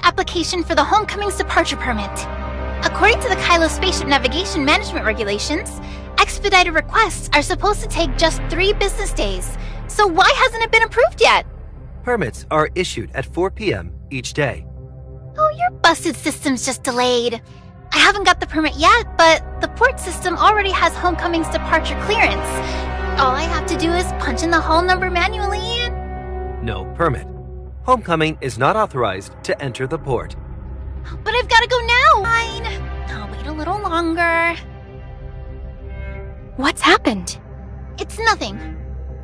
Application for the Homecoming's departure permit. According to the Kailo Spaceship Navigation Management Regulations, expedited requests are supposed to take just 3 business days. So why hasn't it been approved yet? Permits are issued at 4 p.m. each day. Oh, your busted system's just delayed. I haven't got the permit yet, but the port system already has Homecoming's departure clearance. All I have to do is punch in the hall number manually and... No permit. Homecoming is not authorized to enter the port. But I've got to go now! Fine. I'll wait a little longer. What's happened? It's nothing.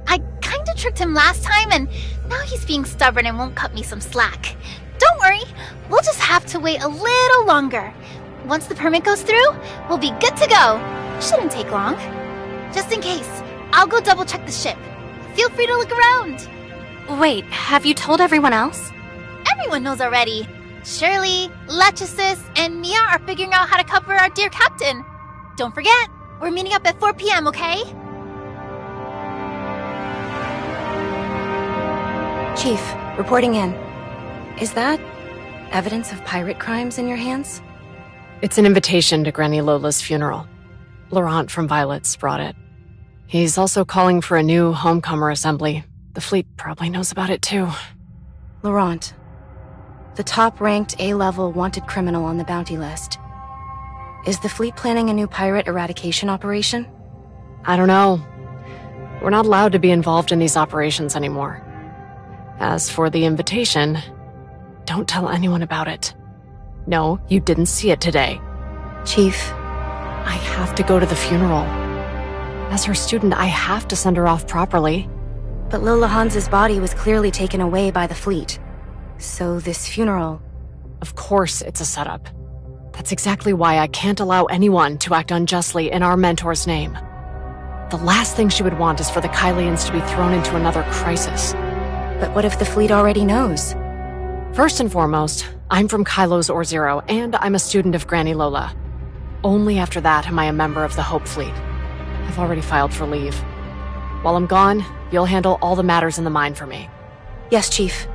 I kinda tricked him last time, and now he's being stubborn and won't cut me some slack. Don't worry, we'll just have to wait a little longer. Once the permit goes through, we'll be good to go. Shouldn't take long. Just in case, I'll go double check the ship. Feel free to look around. Wait, have you told everyone else? Everyone knows already. Shirley, Lechesis, and Mia are figuring out how to cover our dear captain. Don't forget, we're meeting up at 4 p.m., okay? Chief, reporting in. Is that evidence of pirate crimes in your hands? It's an invitation to Granny Lola's funeral. Laurent from Violet's brought it. He's also calling for a new homecomer assembly. The fleet probably knows about it too. Laurent, the top-ranked A-level wanted criminal on the bounty list. Is the fleet planning a new pirate eradication operation? I don't know. We're not allowed to be involved in these operations anymore. As for the invitation, don't tell anyone about it. No, you didn't see it today. Chief, I have to go to the funeral. As her student, I have to send her off properly. but Lola Hans's body was clearly taken away by the fleet. So this funeral... Of course it's a setup. That's exactly why I can't allow anyone to act unjustly in our mentor's name. The last thing she would want is for the Kailians to be thrown into another crisis. But what if the fleet already knows? First and foremost, I'm from Kailo's Or-Zero, and I'm a student of Granny Lola. Only after that am I a member of the Hope Fleet. I've already filed for leave. While I'm gone, you'll handle all the matters in the mine for me. Yes, Chief.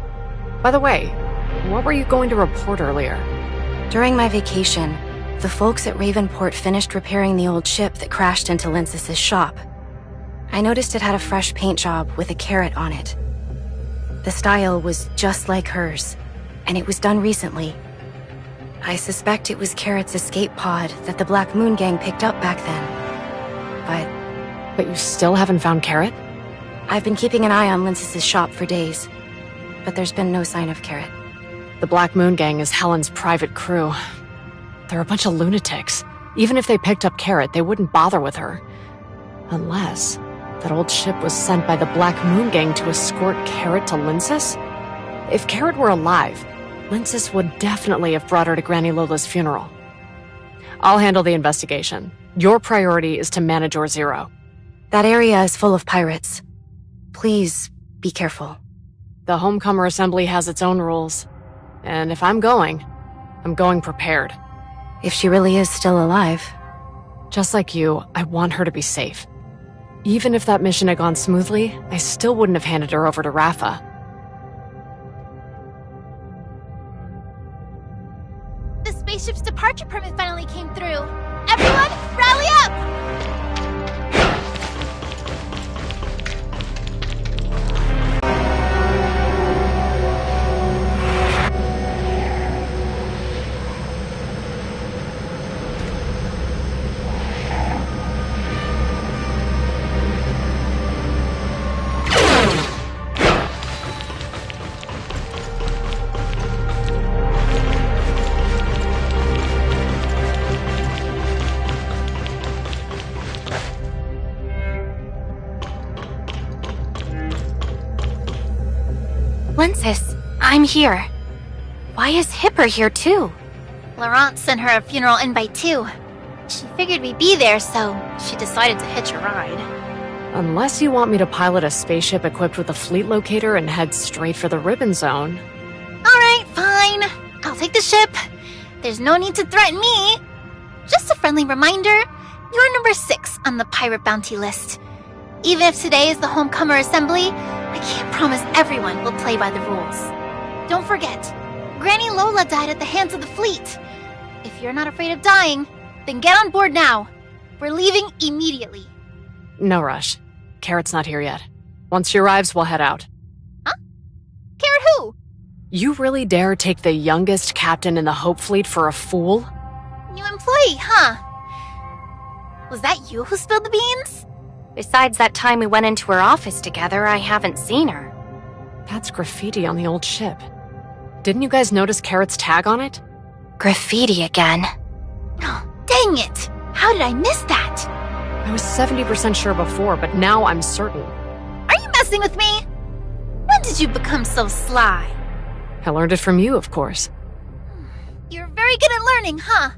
By the way, what were you going to report earlier? During my vacation, the folks at Ravenport finished repairing the old ship that crashed into Linsys' shop. I noticed it had a fresh paint job with a carrot on it. The style was just like hers, and it was done recently. I suspect it was Carrot's escape pod that the Black Moon Gang picked up back then. But you still haven't found Carrot? I've been keeping an eye on Linsys' shop for days, but there's been no sign of Carrot. The Black Moon Gang is Helen's private crew. They're a bunch of lunatics. Even if they picked up Carrot, they wouldn't bother with her. Unless that old ship was sent by the Black Moon Gang to escort Carrot to Linsys? If Carrot were alive, Linsys would definitely have brought her to Granny Lola's funeral. I'll handle the investigation. Your priority is to manage Or-Zero. That area is full of pirates. Please, be careful. The Homecomer Assembly has its own rules. And if I'm going prepared. If she really is still alive. Just like you, I want her to be safe. Even if that mission had gone smoothly, I still wouldn't have handed her over to Rafa. The spaceship's departure permit finally came through. Everyone, rally up! Lensis, I'm here. Why is Hipper here too? Laurent sent her a funeral invite too. She figured we'd be there, so she decided to hitch a ride. Unless you want me to pilot a spaceship equipped with a fleet locator and head straight for the Ribbon Zone. Alright, fine. I'll take the ship. There's no need to threaten me. Just a friendly reminder, you're number 6 on the pirate bounty list. Even if today is the Homecomer Assembly, I can't promise everyone will play by the rules. Don't forget, Granny Lola died at the hands of the fleet. If you're not afraid of dying, then get on board now. We're leaving immediately. No rush. Carrot's not here yet. Once she arrives, we'll head out. Huh? Carrot who? You really dare take the youngest captain in the Hope Fleet for a fool? New employee, huh? Was that you who spilled the beans? Besides that time we went into her office together, I haven't seen her. That's graffiti on the old ship. Didn't you guys notice Carrot's tag on it? Graffiti again. Oh, dang it! How did I miss that? I was 70% sure before, but now I'm certain. Are you messing with me? When did you become so sly? I learned it from you, of course. You're very good at learning, huh?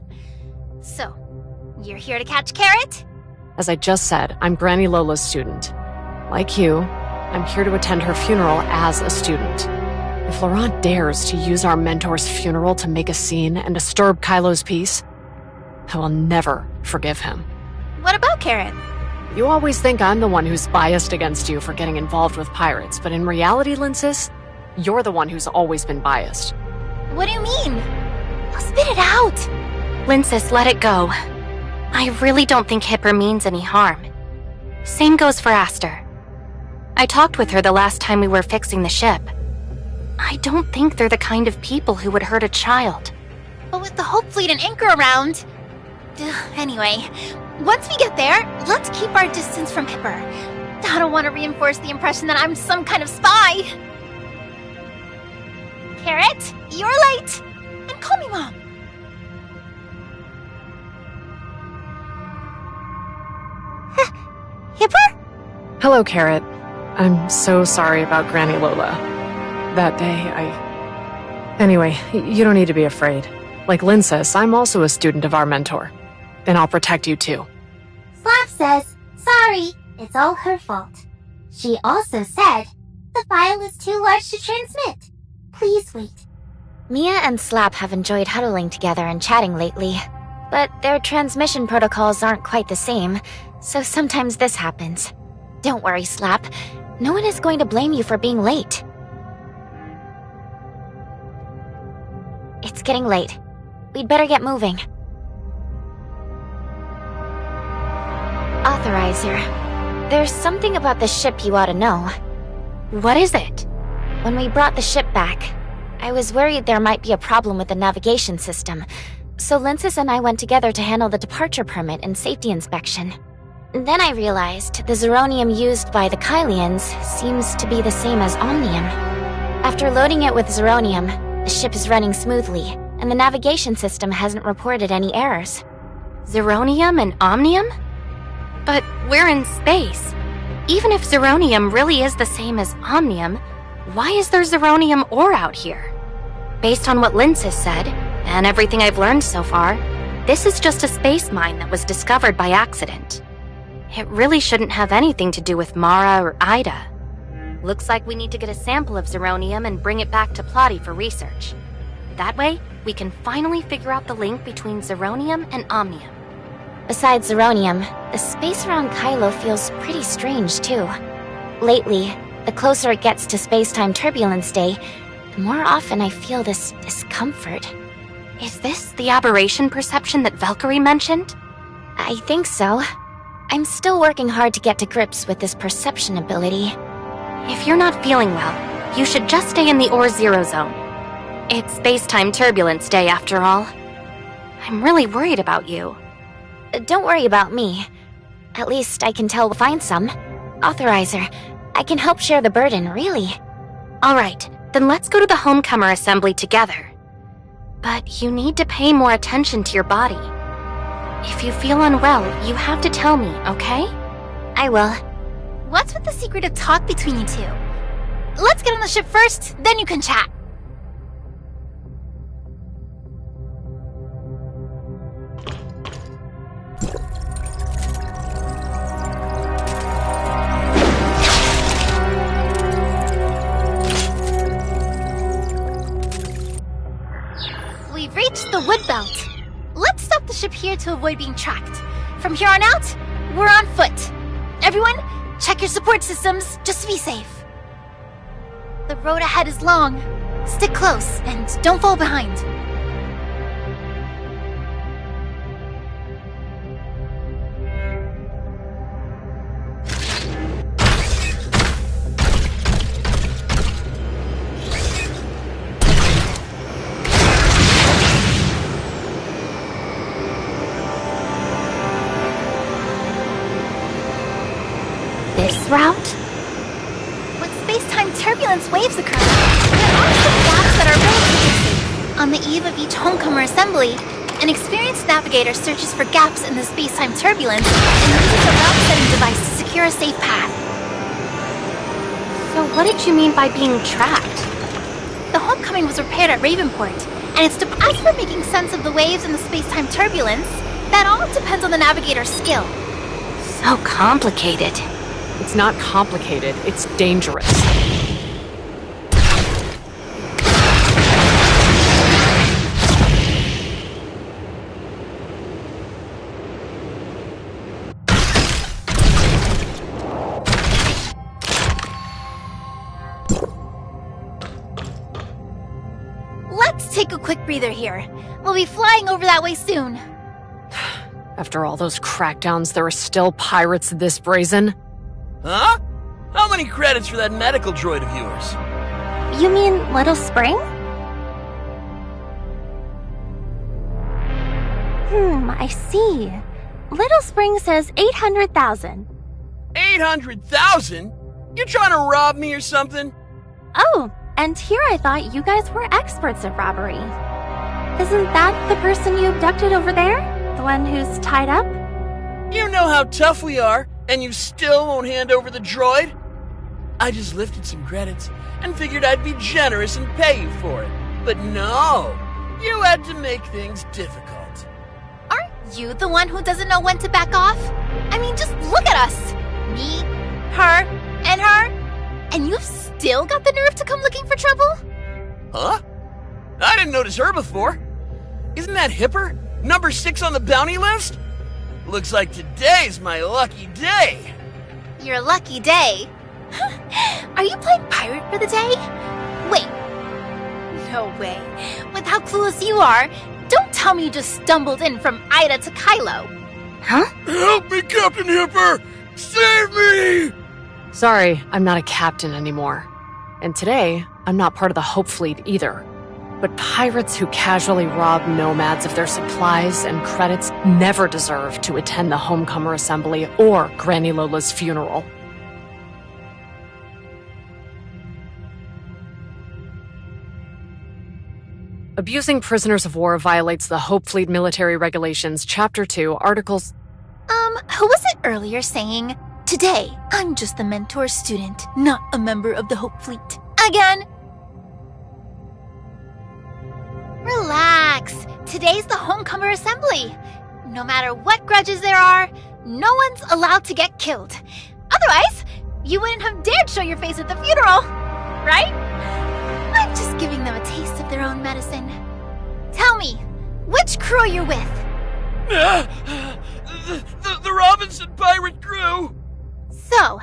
So, you're here to catch Carrot? As I just said, I'm Granny Lola's student. Like you, I'm here to attend her funeral as a student. If Laurent dares to use our mentor's funeral to make a scene and disturb Kailo's peace, I will never forgive him. What about Carrot? You always think I'm the one who's biased against you for getting involved with pirates, but in reality, Linsis, you're the one who's always been biased. What do you mean? I'll spit it out. Linsis, let it go. I really don't think Hipper means any harm. Same goes for Aster. I talked with her the last time we were fixing the ship. I don't think they're the kind of people who would hurt a child. But with the Hope Fleet and Anchor around... Anyway, once we get there, let's keep our distance from Hipper. I don't want to reinforce the impression that I'm some kind of spy. Carrot, you're late. And call me Mom. Hipper? Hello, Carrot. I'm so sorry about Granny Lola. That day, Anyway, you don't need to be afraid. Like Lynn says, I'm also a student of our mentor. And I'll protect you too. Slap says, sorry, it's all her fault. She also said, the file is too large to transmit. Please wait. Mia and Slap have enjoyed huddling together and chatting lately, but their transmission protocols aren't quite the same, so sometimes this happens. Don't worry, Slap. No one is going to blame you for being late. It's getting late. We'd better get moving. Authorizer, there's something about the ship you ought to know. What is it? When we brought the ship back, I was worried there might be a problem with the navigation system, so Linsis and I went together to handle the departure permit and safety inspection. Then I realized the zeronium used by the Kailians seems to be the same as omnium. After loading it with zeronium, the ship is running smoothly, and the navigation system hasn't reported any errors. Zeronium and omnium? But we're in space. Even if zeronium really is the same as omnium, why is there zeronium ore out here? Based on what Linsis said, and everything I've learned so far, this is just a space mine that was discovered by accident. It really shouldn't have anything to do with Mara or Ida. Looks like we need to get a sample of zeronium and bring it back to Plotty for research. That way, we can finally figure out the link between zeronium and omnium. Besides zeronium, the space around Kailo feels pretty strange too. Lately, the closer it gets to space-time turbulence day, the more often I feel this discomfort. Is this the aberration perception that Valkyrie mentioned? I think so. I'm still working hard to get to grips with this perception ability. If you're not feeling well, you should just stay in the Ore Zero Zone. It's space-time turbulence day after all. I'm really worried about you. Don't worry about me. At least I can tell we'll find some. Authorizer, I can help share the burden, really. Alright, then let's go to the Homecomer Assembly together. But you need to pay more attention to your body. If you feel unwell, you have to tell me, okay? I will. What's with the secretive talk between you two? let's get on the ship first, then you can chat. We've reached the wood belt. Let's stop the ship here to avoid being tracked. From here on out, we're on foot. Everyone, check your support systems just to be safe. The road ahead is long. Stick close and don't fall behind. This route? When space-time turbulence waves occur, there are some gaps that are relatively safe. On the eve of each Homecomer assembly, an experienced navigator searches for gaps in the space-time turbulence and uses a route-setting device to secure a safe path. So what did you mean by being tracked? The Homecoming was repaired at Ravenport, and as for making sense of the waves and the space-time turbulence, that all depends on the navigator's skill. So complicated. It's not complicated, it's dangerous. Let's take a quick breather here. We'll be flying over that way soon. After all those crackdowns, there are still pirates this brazen? Huh? How many credits for that medical droid of yours? You mean Little Spring? I see. Little Spring says 800,000. 800,000? You trying to rob me or something? Oh, and here I thought you guys were experts at robbery. Isn't that the person you abducted over there? The one who's tied up? You know how tough we are, and you still won't hand over the droid? I just lifted some credits and figured I'd be generous and pay you for it. But no, you had to make things difficult. Aren't you the one who doesn't know when to back off? I mean, just look at us. Me, her, and her. And you've still got the nerve to come looking for trouble? Huh? I didn't notice her before. Isn't that Hipper? Number 6 on the bounty list? Looks like today's my lucky day. Your lucky day? Are you playing pirate for the day? Wait. No way. With how clueless you are, don't tell me you just stumbled in from Ida to Kailo. Huh? Help me, Captain Hipper! Save me! Sorry, I'm not a captain anymore. And today, I'm not part of the Hope Fleet either. But pirates who casually rob nomads of their supplies and credits never deserve to attend the Homecomer Assembly or Granny Lola's funeral. Abusing prisoners of war violates the Hope Fleet Military Regulations, Chapter 2, Articles... Who was it earlier saying, "Today, I'm just a mentor student, not a member of the Hope Fleet"? Again! Relax. Today's the Homecomer Assembly. No matter what grudges there are, no one's allowed to get killed. Otherwise, you wouldn't have dared show your face at the funeral, right? I'm just giving them a taste of their own medicine. Tell me, which crew are you with? The Robinson pirate crew! So,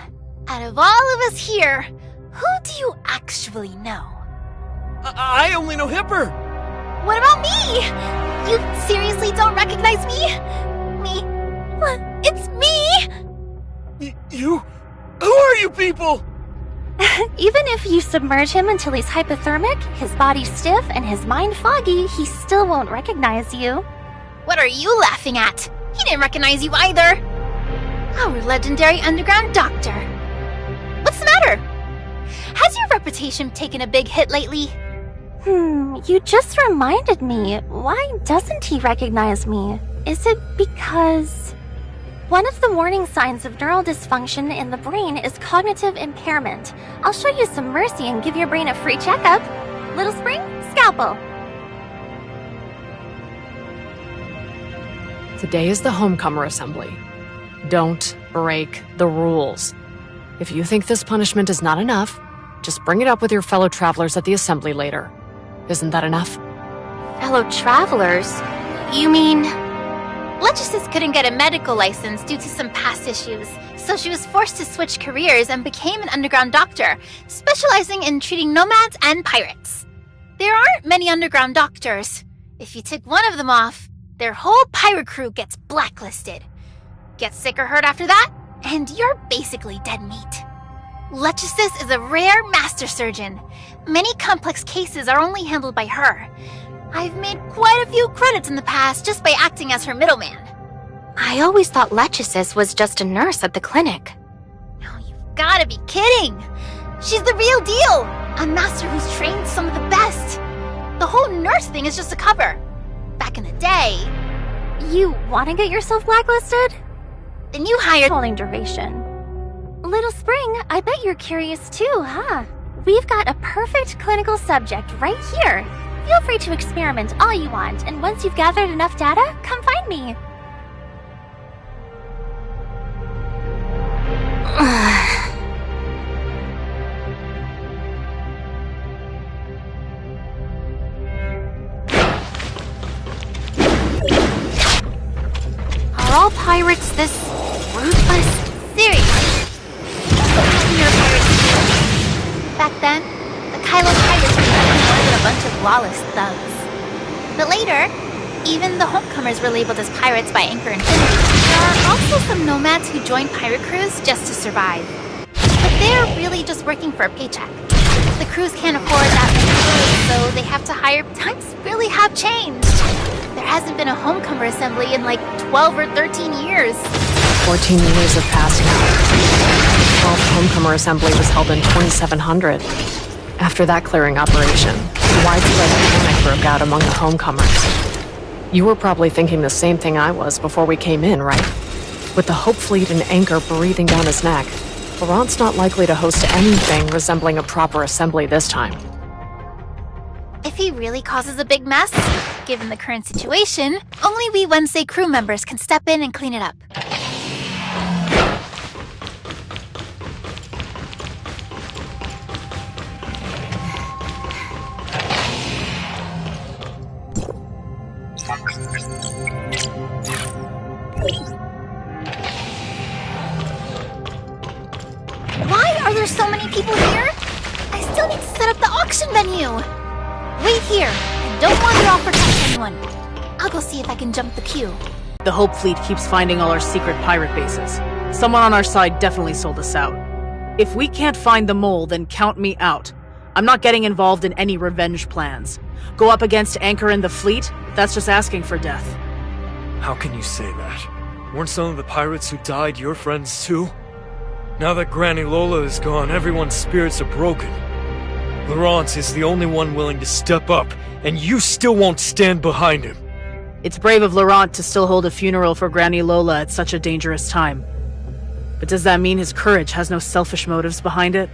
out of all of us here, who do you actually know? I only know Hipper. What about me? You seriously don't recognize me? It's me! You? Who are you people? Even if you submerge him until he's hypothermic, his body's stiff, and his mind foggy, he still won't recognize you. What are you laughing at? He didn't recognize you either. Our legendary underground doctor. What's the matter? Has your reputation taken a big hit lately? You just reminded me. Why doesn't he recognize me? Is it because... One of the warning signs of neural dysfunction in the brain is cognitive impairment. I'll show you some mercy and give your brain a free checkup. Little Spring, scalpel. Today is the Homecomer Assembly. Don't break the rules. If you think this punishment is not enough, just bring it up with your fellow travelers at the assembly later. Isn't that enough? Fellow travelers? You mean... Legisis couldn't get a medical license due to some past issues, so she was forced to switch careers and became an underground doctor, specializing in treating nomads and pirates. There aren't many underground doctors. If you take one of them off, their whole pirate crew gets blacklisted. Get sick or hurt after that, and you're basically dead meat. Legisis is a rare master surgeon. Many complex cases are only handled by her. I've made quite a few credits in the past just by acting as her middleman. I always thought Lechisis was just a nurse at the clinic. Oh, you've gotta be kidding! She's the real deal! A master who's trained some of the best. The whole nurse thing is just a cover. Back in the day... You want to get yourself blacklisted? Then you hired... Holding duration. Little Spring, I bet you're curious too, huh? We've got a perfect clinical subject right here. Feel free to experiment all you want, and once you've gathered enough data, come find me. Are all pirates this ruthless? Seriously? You're a pirate. Back then, the Kailo pirates were nothing more than a bunch of lawless thugs. But later, even the homecomers were labeled as pirates by Anchor Infinity. There are also some nomads who join pirate crews just to survive. But they're really just working for a paycheck. The crews can't afford that many crews, so they have to hire... Times really have changed. There hasn't been a homecomer assembly in like 12 or 13 years. 14 years have passed now. The 12th Homecomer Assembly was held in 2700. After that clearing operation, widespread panic broke out among the homecomers. You were probably thinking the same thing I was before we came in, right? With the Hope Fleet and Anchor breathing down his neck, Laurent's not likely to host anything resembling a proper assembly this time. If he really causes a big mess, given the current situation, only we Wednesday crew members can step in and clean it up. Why are there so many people here? I still need to set up the auction venue. Wait here, and don't wander off or touch anyone. I'll go see if I can jump the queue. The Hope Fleet keeps finding all our secret pirate bases. Someone on our side definitely sold us out. If we can't find the mole, then count me out. I'm not getting involved in any revenge plans. Go up against Anchor and the fleet? That's just asking for death. How can you say that? Weren't some of the pirates who died your friends too? Now that Granny Lola is gone, everyone's spirits are broken. Laurent is the only one willing to step up, and you still won't stand behind him. It's brave of Laurent to still hold a funeral for Granny Lola at such a dangerous time. But does that mean his courage has no selfish motives behind it?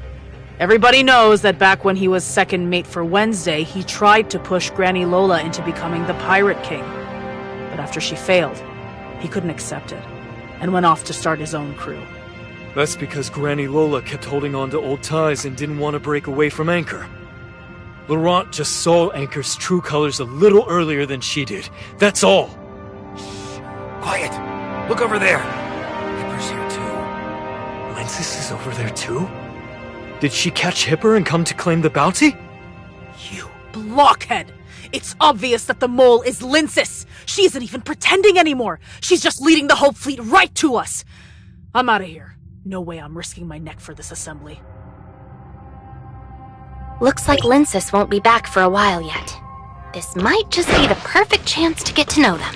Everybody knows that back when he was second mate for Wednesday, he tried to push Granny Lola into becoming the Pirate King. But after she failed, he couldn't accept it, and went off to start his own crew. That's because Granny Lola kept holding on to old ties and didn't want to break away from Anchor. Laurent just saw Anchor's true colors a little earlier than she did. That's all. Shh. Quiet. Look over there. Hipper's here too. Lensis is over there too? Did she catch Hipper and come to claim the bounty? You blockhead! It's obvious that the mole is Linsis! She isn't even pretending anymore! She's just leading the Hope Fleet right to us! I'm out of here. No way I'm risking my neck for this assembly. Looks like Linsis won't be back for a while yet. This might just be the perfect chance to get to know them.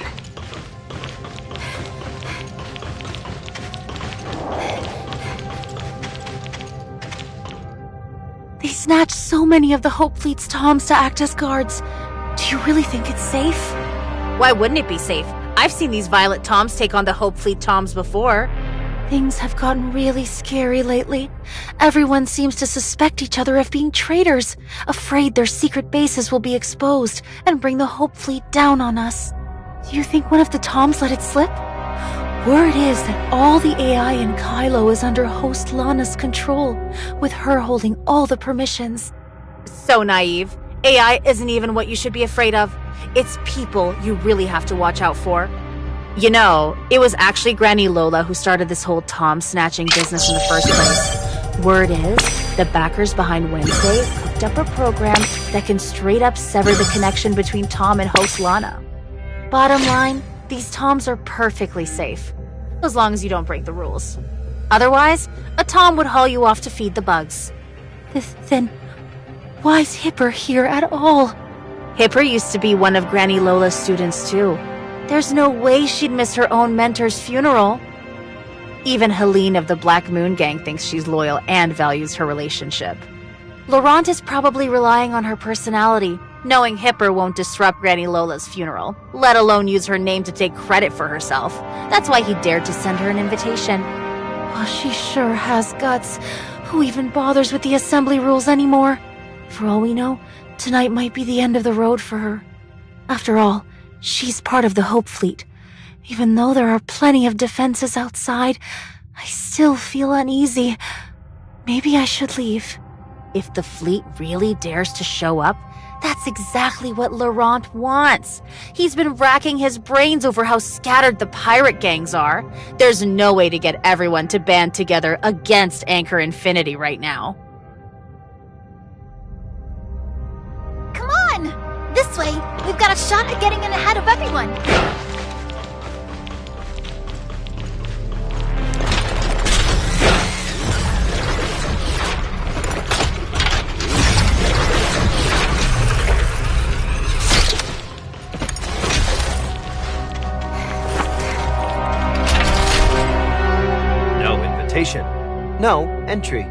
They snatched so many of the Hope Fleet's Toms to act as guards. Do you really think it's safe? Why wouldn't it be safe? I've seen these Violet Toms take on the Hope Fleet Toms before. Things have gotten really scary lately. Everyone seems to suspect each other of being traitors, afraid their secret bases will be exposed and bring the Hope Fleet down on us. Do you think one of the Toms let it slip? Word is that all the AI in Kailo is under host Lana's control, with her holding all the permissions. So naive. AI isn't even what you should be afraid of. It's people you really have to watch out for. You know, it was actually Granny Lola who started this whole Tom snatching business in the first place. Word is, the backers behind Wednesday cooked up a program that can straight up sever the connection between Tom and host Lana. Bottom line, these Toms are perfectly safe, as long as you don't break the rules. Otherwise, a Tom would haul you off to feed the bugs. Then, why's Hipper here at all? Hipper used to be one of Granny Lola's students too. There's no way she'd miss her own mentor's funeral. Even Helene of the Black Moon Gang thinks she's loyal and values her relationship. Laurent is probably relying on her personality, knowing Hipper won't disrupt Granny Lola's funeral, let alone use her name to take credit for herself. That's why he dared to send her an invitation. Well, she sure has guts. Who even bothers with the assembly rules anymore? For all we know, tonight might be the end of the road for her. After all, she's part of the Hope Fleet. Even though there are plenty of defenses outside, I still feel uneasy. Maybe I should leave. If the fleet really dares to show up, that's exactly what Laurent wants. He's been racking his brains over how scattered the pirate gangs are. There's no way to get everyone to band together against Anchor Infinity right now. Come on! This way, we've got a shot at getting in ahead of everyone. No invitation. No entry.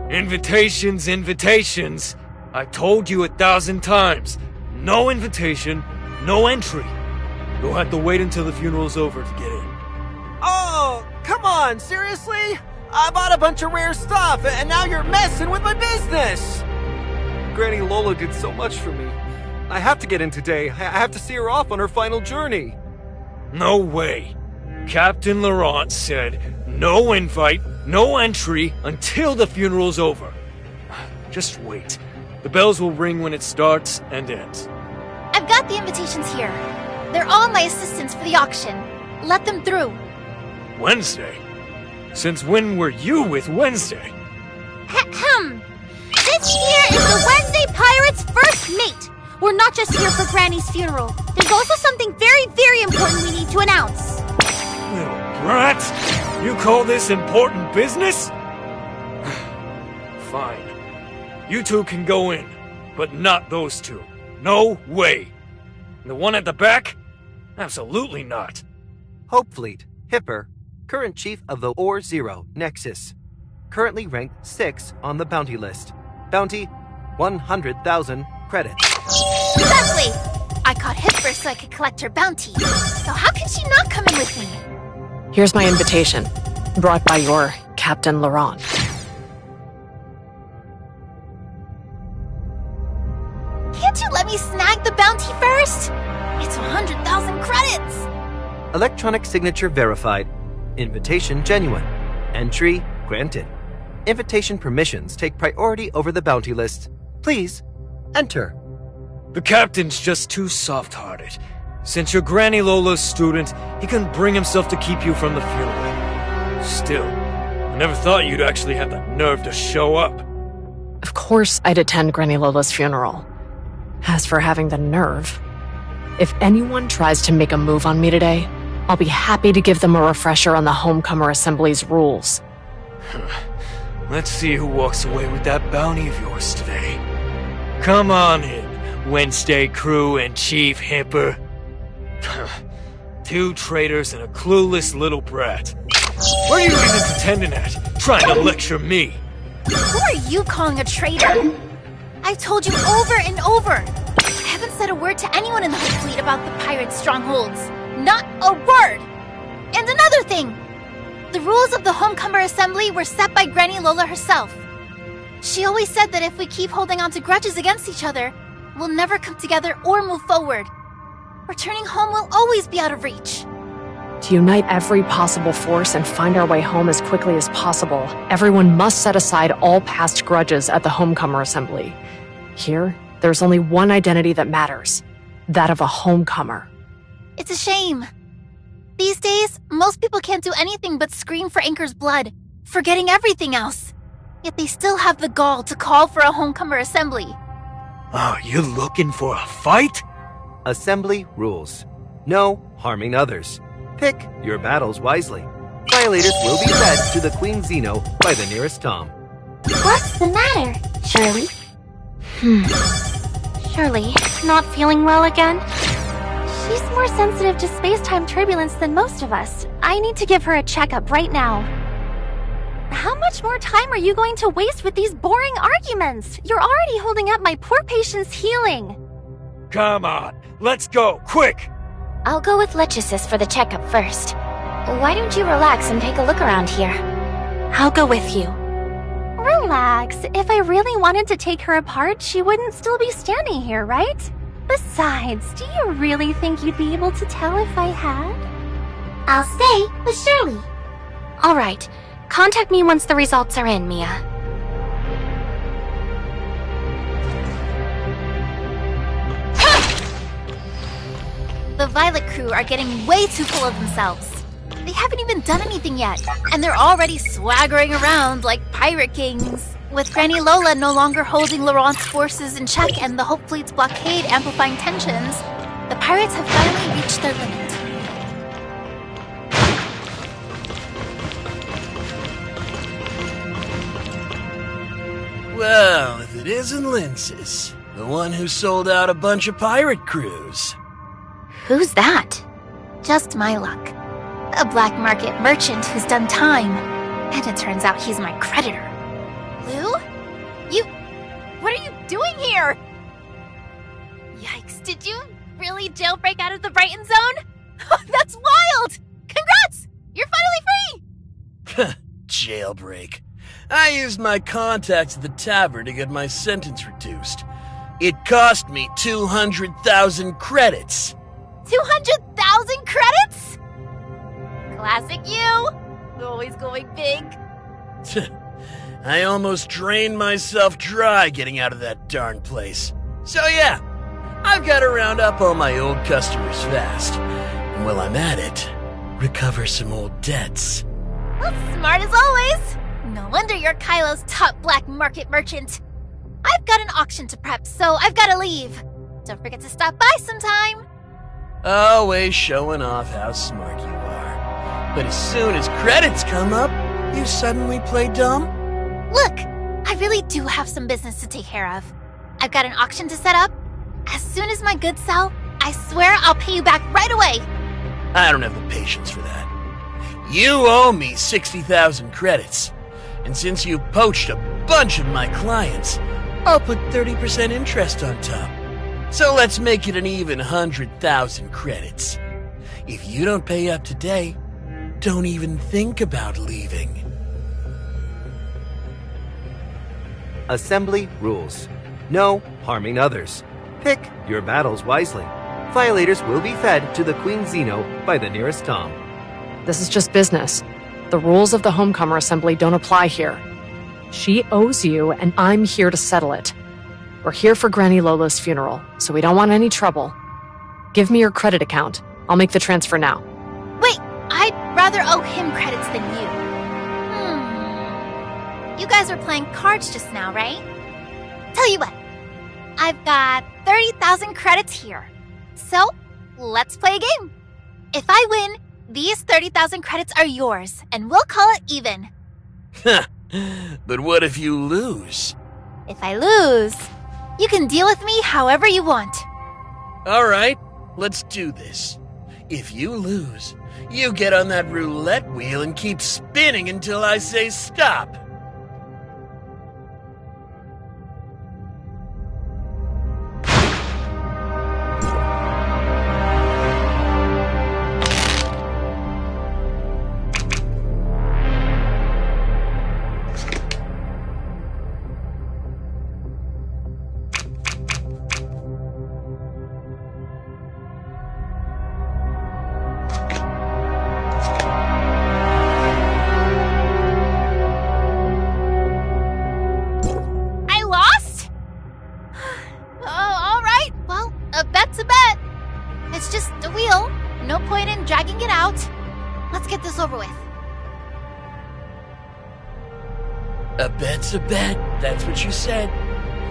Invitations, invitations. I told you 1,000 times. No invitation, no entry. You'll have to wait until the funeral's over to get in. Oh, come on, seriously? I bought a bunch of rare stuff, and now you're messing with my business! Granny Lola did so much for me. I have to get in today. I have to see her off on her final journey. No way. Captain Laurent said no invite, no entry until the funeral's over. Just wait. The bells will ring when it starts and ends. I've got the invitations here. They're all my assistants for the auction. Let them through. Wednesday? Since when were you with Wednesday? Ahem. This here is the Wednesday Pirates' first mate. We're not just here for Granny's funeral. There's also something very, very important we need to announce. Little brat! You call this important business? Fine. You two can go in, but not those two. No way. The one at the back? Absolutely not. Hope Fleet, Hipper, current chief of the Ore Zero Nexus. Currently ranked 6 on the bounty list. Bounty, 100,000 credits. Exactly! I caught Hipper so I could collect her bounty. So how can she not come in with me? Here's my invitation, brought by your Captain Laurent. Can't you let me snag the bounty first? It's 100,000 credits! Electronic signature verified. Invitation genuine. Entry granted. Invitation permissions take priority over the bounty list. Please, enter. The captain's just too soft-hearted. Since you're Granny Lola's student, he couldn't bring himself to keep you from the funeral. Still, I never thought you'd actually have the nerve to show up. Of course I'd attend Granny Lola's funeral. As for having the nerve, if anyone tries to make a move on me today, I'll be happy to give them a refresher on the Homecomer Assembly's rules. Let's see who walks away with that bounty of yours today. Come on in, Wednesday crew and Chief Hipper. 2 traitors and a clueless little brat. What are you even pretending at? Trying to lecture me? Who are you calling a traitor? I've told you over and over. I haven't said a word to anyone in the Hope Fleet about the pirate strongholds. Not a word! And another thing! The rules of the Homecomer Assembly were set by Granny Lola herself. She always said that if we keep holding on to grudges against each other, we'll never come together or move forward. Returning home will always be out of reach. To unite every possible force and find our way home as quickly as possible, everyone must set aside all past grudges at the Homecomer Assembly. Here, there's only one identity that matters. That of a homecomer. It's a shame. These days, most people can't do anything but scream for Anchor's blood, forgetting everything else. Yet they still have the gall to call for a Homecomer Assembly. Oh, you looking for a fight? Assembly rules. No harming others. Pick your battles wisely. Violators will be fed to the Queen Zeno by the nearest Tom. What's the matter, Shirley? Shirley, not feeling well again? She's more sensitive to space-time turbulence than most of us. I need to give her a checkup right now. How much more time are you going to waste with these boring arguments? You're already holding up my poor patient's healing. Come on, let's go, quick! I'll go with Lechesis for the checkup first. Why don't you relax and take a look around here? I'll go with you. Relax. If I really wanted to take her apart, she wouldn't still be standing here, right? Besides, do you really think you'd be able to tell if I had? I'll stay with Shirley. All right. Contact me once the results are in, Mia. The Violet crew are getting way too full of themselves. They haven't even done anything yet, and they're already swaggering around like pirate kings. With Granny Lola no longer holding Laurent's forces in check and the Hope Fleet's blockade amplifying tensions, the pirates have finally reached their limit. Well, if it isn't Linces, the one who sold out a bunch of pirate crews. Who's that? Just my luck. A black market merchant who's done time. And it turns out he's my creditor. Lou? What are you doing here? Yikes, did you really jailbreak out of the Brighton zone? That's wild! Congrats! You're finally free! Jailbreak. I used my contacts at the tavern to get my sentence reduced. It cost me 200,000 credits. 200,000 credits? Classic you! Always going big. I almost drained myself dry getting out of that darn place. So yeah, I've got to round up all my old customers fast. And while I'm at it, recover some old debts. Well, smart as always. No wonder you're Kailo's top black market merchant. I've got an auction to prep, so I've got to leave. Don't forget to stop by sometime. Always showing off how smart you are. But as soon as credits come up, you suddenly play dumb? Look, I really do have some business to take care of. I've got an auction to set up. As soon as my goods sell, I swear I'll pay you back right away. I don't have the patience for that. You owe me 60,000 credits. And since you poached a bunch of my clients, I'll put 30% interest on top. So let's make it an even 100,000 credits. If you don't pay up today, don't even think about leaving. Assembly rules. No harming others. Pick your battles wisely. Violators will be fed to the Queen Zeno by the nearest Tom. This is just business. The rules of the Homecomer Assembly don't apply here. She owes you, and I'm here to settle it. We're here for Granny Lola's funeral, so we don't want any trouble. Give me your credit account. I'll make the transfer now. Wait, I'd rather owe him credits than you. You guys were playing cards just now, right? Tell you what, I've got 30,000 credits here. So, let's play a game. If I win, these 30,000 credits are yours, and we'll call it even. But what if you lose? If I lose, you can deal with me however you want. All right, let's do this. If you lose, you get on that roulette wheel and keep spinning until I say stop. out. Let's get this over with. A bet's a bet. That's what you said.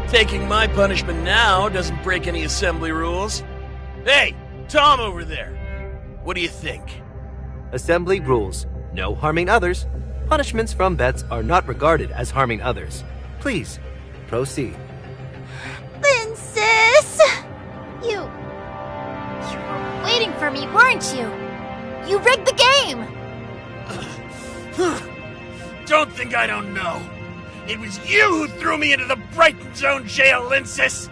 Taking my punishment now doesn't break any assembly rules. Hey, Tom over there. What do you think? Assembly rules. No harming others. Punishments from bets are not regarded as harming others. Please, proceed. Linsis! You were waiting for me, weren't you? You rigged the game! Don't think I don't know. It was you who threw me into the Brighton Zone jail, Linsis.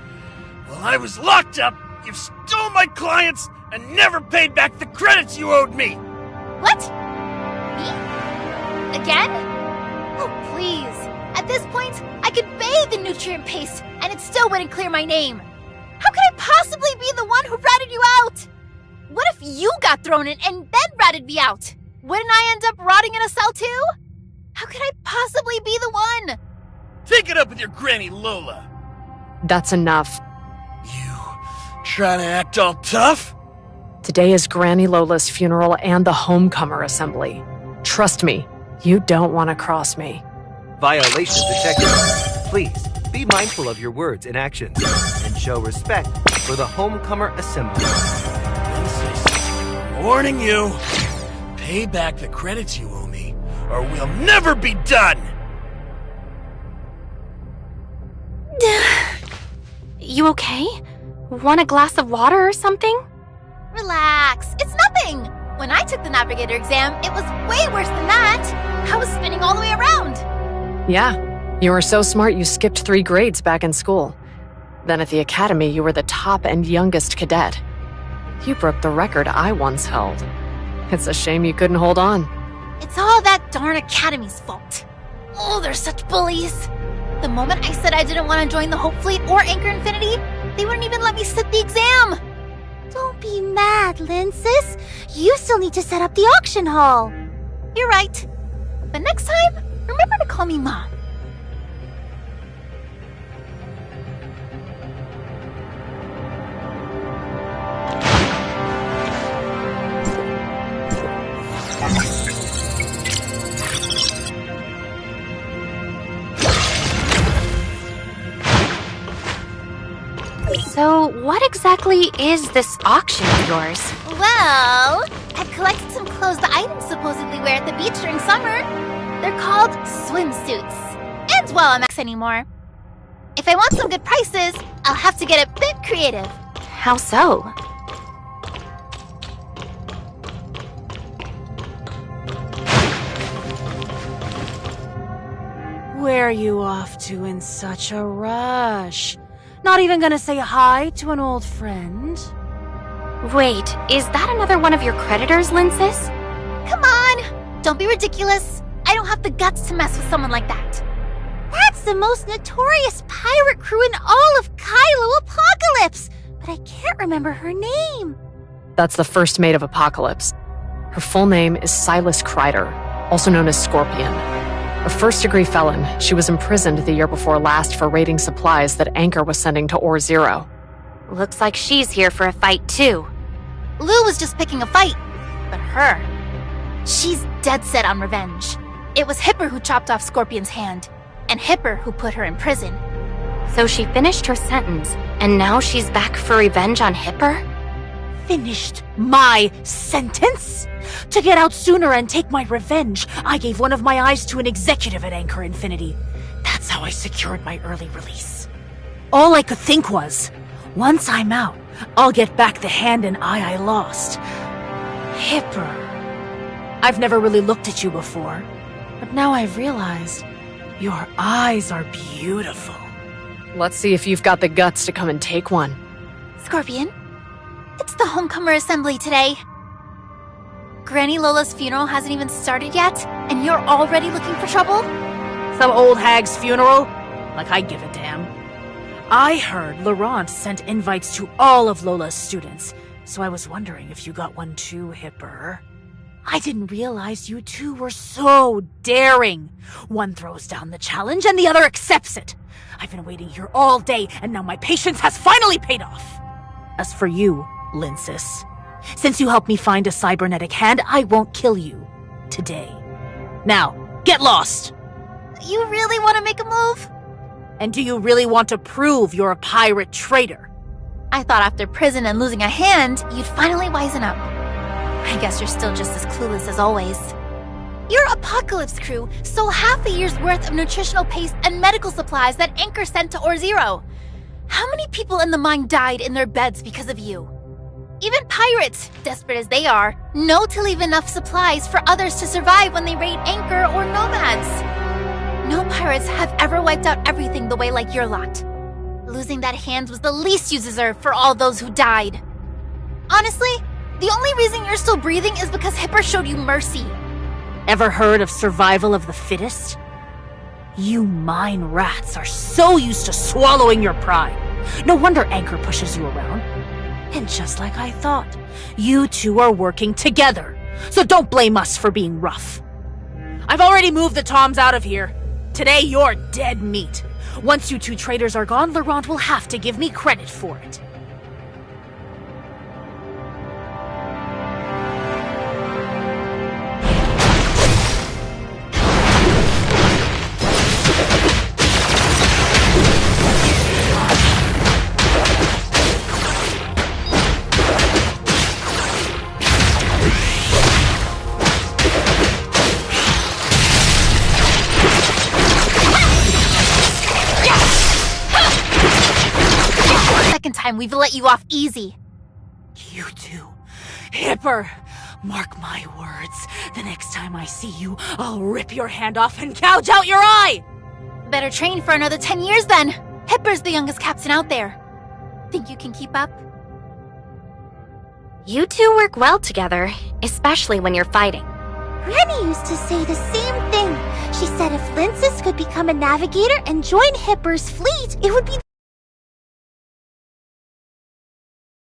While I was locked up, you stole my clients and never paid back the credits you owed me. What? Me? Again? Oh, please. At this point, I could bathe in nutrient paste and it still wouldn't clear my name. How could I possibly be the one who ratted you out? What if you got thrown in and then ratted me out? Wouldn't I end up rotting in a cell too? How could I possibly be the one? Take it up with your Granny Lola. That's enough. You trying to act all tough? Today is Granny Lola's funeral and the Homecomer Assembly. Trust me, you don't want to cross me. Violation detected. Please, be mindful of your words and actions, and show respect for the Homecomer Assembly. I'm warning you. Pay back the credits you owe me, or we'll never be done! You okay? Want a glass of water or something? Relax, it's nothing! When I took the Navigator exam, it was way worse than that! I was spinning all the way around! Yeah, you were so smart you skipped 3 grades back in school. Then at the academy, you were the top and youngest cadet. You broke the record I once held. It's a shame you couldn't hold on. It's all that darn academy's fault. Oh, they're such bullies! The moment I said I didn't want to join the Hope Fleet or Anchor Infinity, they wouldn't even let me sit the exam! Don't be mad, Linsis. You still need to set up the auction hall. You're right. But next time, remember to call me Mom. So, what exactly is this auction of yours? Well, I've collected some clothes that I didn't supposedly wear at the beach during summer. They're called swimsuits. And well, I'm not anymore. If I want some good prices, I'll have to get a bit creative. How so? Where are you off to in such a rush? Not even gonna say hi to an old friend? Wait, is that another one of your creditors, Linsis? Come on! Don't be ridiculous. I don't have the guts to mess with someone like that. That's the most notorious pirate crew in all of Kailo Apocalypse, but I can't remember her name. That's the first mate of Apocalypse. Her full name is Silas Kreider, also known as Scorpion. A first-degree felon, she was imprisoned the year before last for raiding supplies that Anchor was sending to Ore Zero. Looks like she's here for a fight, too. Lou was just picking a fight. But her, she's dead set on revenge. It was Hipper who chopped off Scorpion's hand, and Hipper who put her in prison. So she finished her sentence, and now she's back for revenge on Hipper? Finished my sentence? To get out sooner and take my revenge, I gave one of my eyes to an executive at Anchor Infinity. That's how I secured my early release. All I could think was, once I'm out, I'll get back the hand and eye I lost. Hipper. I've never really looked at you before, but now I've realized your eyes are beautiful. Let's see if you've got the guts to come and take one. Scorpion, it's the Homecomer Assembly today. Granny Lola's funeral hasn't even started yet, and you're already looking for trouble? Some old hag's funeral? Like I give a damn. I heard Laurent sent invites to all of Lola's students, so I was wondering if you got one too, Hipper. I didn't realize you two were so daring. One throws down the challenge and the other accepts it. I've been waiting here all day, and now my patience has finally paid off. As for you, Linsis, Since you helped me find a cybernetic hand, I won't kill you today. Now, get lost! You really want to make a move? And do you really want to prove you're a pirate traitor? I thought after prison and losing a hand, you'd finally wisen up. I guess you're still just as clueless as always. You're Apocalypse Crew, so half a year's worth of nutritional paste and medical supplies that Anchor sent to Ore Zero. How many people in the mine died in their beds because of you? Even pirates, desperate as they are, know to leave enough supplies for others to survive when they raid Anchor or Nomads. No pirates have ever wiped out everything the way like your lot. Losing that hand was the least you deserve for all those who died. Honestly, the only reason you're still breathing is because Hipper showed you mercy. Ever heard of survival of the fittest? You mine rats are so used to swallowing your pride. No wonder Anchor pushes you around. And just like I thought, you two are working together. So don't blame us for being rough. I've already moved the Toms out of here. Today you're dead meat. Once you two traitors are gone, Laurent will have to give me credit for it. Time we've let you off easy. You two. Hipper, mark my words. The next time I see you, I'll rip your hand off and gouge out your eye! Better train for another 10 years then. Hipper's the youngest captain out there. Think you can keep up? You two work well together, especially when you're fighting. Granny used to say the same thing. She said if Linces could become a navigator and join Hipper's fleet, it would be...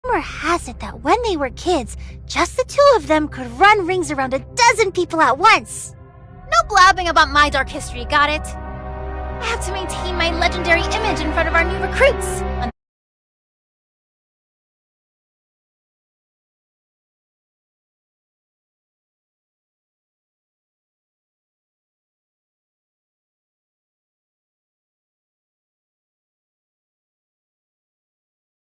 Rumor has it that when they were kids, just the two of them could run rings around a dozen people at once. No blabbing about my dark history, got it? I have to maintain my legendary image in front of our new recruits.